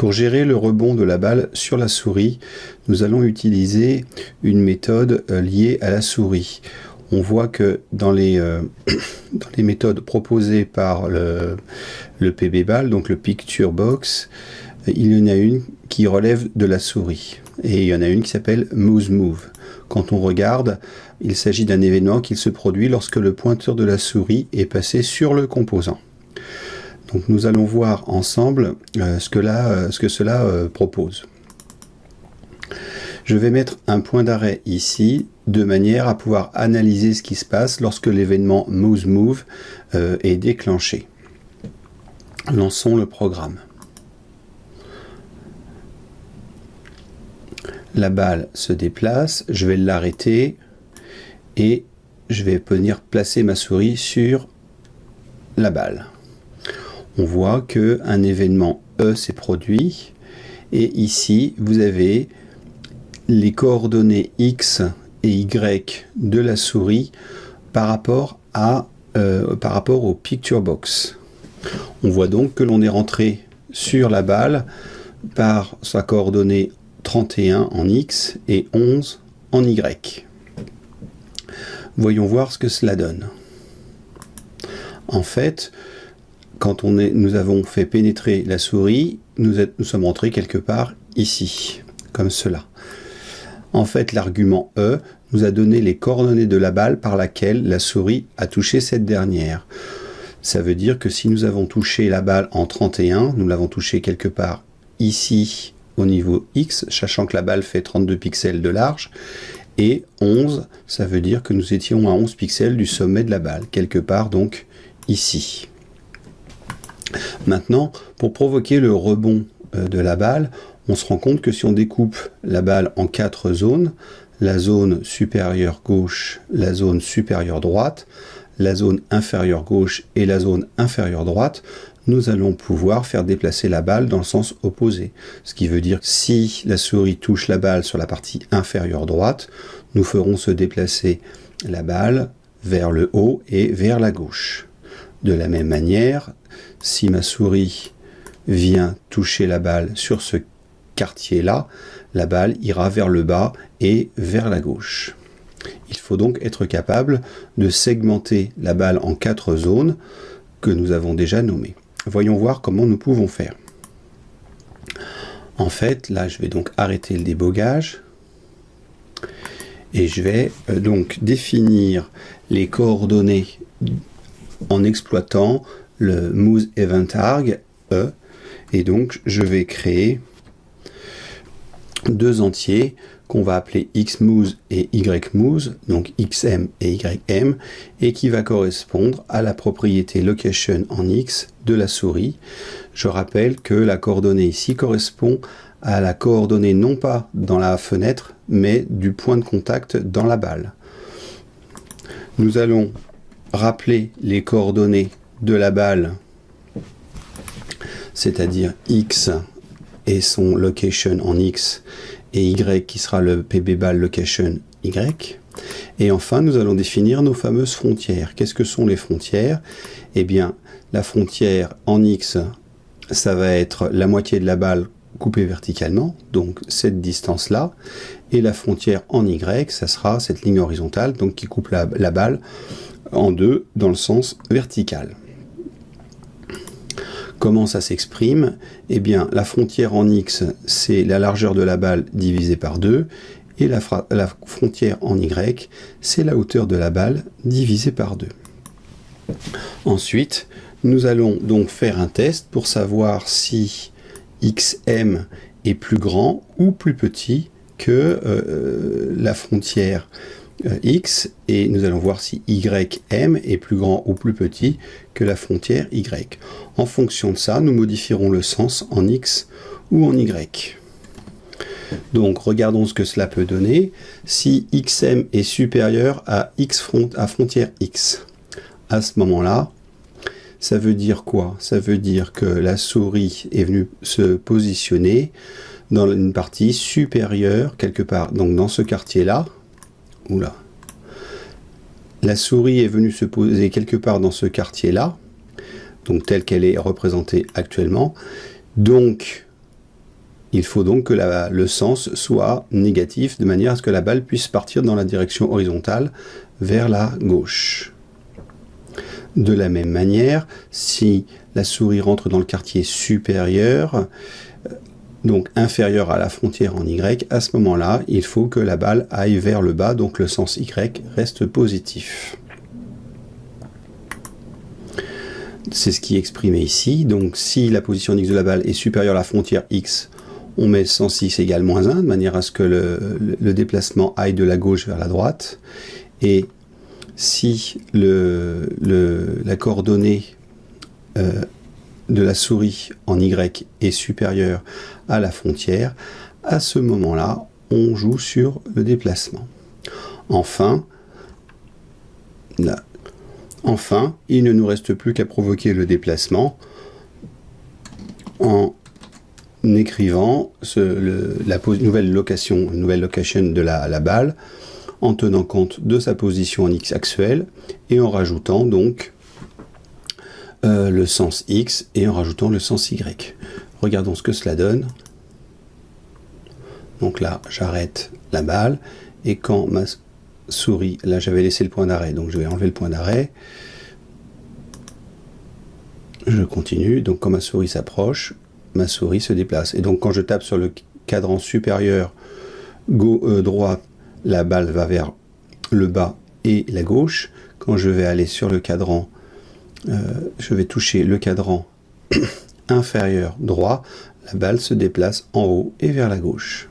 Pour gérer le rebond de la balle sur la souris, nous allons utiliser une méthode liée à la souris. On voit que dans les méthodes proposées par le PB-Ball, donc le Picture Box, il y en a une qui relève de la souris et il y en a une qui s'appelle Mouse Move. Quand on regarde, il s'agit d'un événement qui se produit lorsque le pointeur de la souris est passé sur le composant. Donc nous allons voir ensemble ce que cela propose. Je vais mettre un point d'arrêt ici, de manière à pouvoir analyser ce qui se passe lorsque l'événement Mouse Move est déclenché. Lançons le programme. La balle se déplace, je vais l'arrêter et je vais venir placer ma souris sur la balle. On voit qu'un événement E s'est produit et ici vous avez les coordonnées X et Y de la souris par rapport au Picture Box. On voit donc que l'on est rentré sur la balle par sa coordonnée 31 en X et 11 en Y. Voyons voir ce que cela donne. En fait, quand nous avons fait pénétrer la souris, nous sommes rentrés quelque part ici, comme cela. En fait, l'argument E nous a donné les coordonnées de la balle par laquelle la souris a touché cette dernière. Ça veut dire que si nous avons touché la balle en 31, nous l'avons touché quelque part ici au niveau X, sachant que la balle fait 32 pixels de large, et 11, ça veut dire que nous étions à 11 pixels du sommet de la balle, quelque part donc ici. Maintenant, pour provoquer le rebond de la balle, on se rend compte que si on découpe la balle en 4 zones, la zone supérieure gauche, la zone supérieure droite, la zone inférieure gauche et la zone inférieure droite, nous allons pouvoir faire déplacer la balle dans le sens opposé. Ce qui veut dire que si la souris touche la balle sur la partie inférieure droite, nous ferons se déplacer la balle vers le haut et vers la gauche. De la même manière, si ma souris vient toucher la balle sur ce quartier-là, la balle ira vers le bas et vers la gauche. Il faut donc être capable de segmenter la balle en 4 zones que nous avons déjà nommées. Voyons voir comment nous pouvons faire. En fait, là, je vais donc arrêter le débogage et je vais donc définir les coordonnées en exploitant le Mouse Event Arg E, et donc je vais créer deux entiers qu'on va appeler xMouse et yMouse, donc xm et ym, et qui va correspondre à la propriété location en x de la souris. Je rappelle que la coordonnée ici correspond à la coordonnée non pas dans la fenêtre, mais du point de contact dans la balle. Nous allons rappeler les coordonnées de la balle, c'est-à-dire x et son location en x, et y qui sera le PB-Ball location y. Et enfin, nous allons définir nos fameuses frontières. Qu'est-ce que sont les frontières? Eh bien, la frontière en x, ça va être la moitié de la balle coupée verticalement, donc cette distance-là. Et la frontière en y, ça sera cette ligne horizontale, donc qui coupe la balle en deux dans le sens vertical. Comment ça s'exprime? Eh bien, la frontière en x, c'est la largeur de la balle divisée par 2, et la frontière en y, c'est la hauteur de la balle divisée par 2. Ensuite, nous allons donc faire un test pour savoir si xm est plus grand ou plus petit que la frontière x, et nous allons voir si ym est plus grand ou plus petit que la frontière y. En fonction de ça, nous modifierons le sens en x ou en y. Donc regardons ce que cela peut donner. Si xm est supérieur à frontière x, à ce moment-là, ça veut dire quoi? Ça veut dire que la souris est venue se positionner dans une partie supérieure, quelque part, donc dans ce quartier-là. Oula. La souris est venue se poser quelque part dans ce quartier-là, donc telle qu'elle est représentée actuellement. Donc, Il faut donc que le sens soit négatif, de manière à ce que la balle puisse partir dans la direction horizontale vers la gauche. De la même manière, si la souris rentre dans le quartier supérieur, donc inférieur à la frontière en Y, à ce moment-là, il faut que la balle aille vers le bas, donc le sens Y reste positif. C'est ce qui est exprimé ici. Donc si la position X de la balle est supérieure à la frontière X, on met le sens X égale moins 1, de manière à ce que le déplacement aille de la gauche vers la droite. Et si la coordonnée de la souris en Y est supérieure à la frontière, à ce moment-là, on joue sur le déplacement. Enfin, il ne nous reste plus qu'à provoquer le déplacement en écrivant la nouvelle location de la balle, en tenant compte de sa position en X actuelle et en rajoutant donc le sens X et en rajoutant le sens Y. Regardons ce que cela donne. Donc là, j'arrête la balle et quand ma souris, là j'avais laissé le point d'arrêt, donc je vais enlever le point d'arrêt. Je continue, donc quand ma souris s'approche, ma souris se déplace. Et donc quand je tape sur le cadran supérieur droit, la balle va vers le bas et la gauche. Quand je vais aller sur le cadran, je vais toucher le cadran inférieur droit, la balle se déplace en haut et vers la gauche.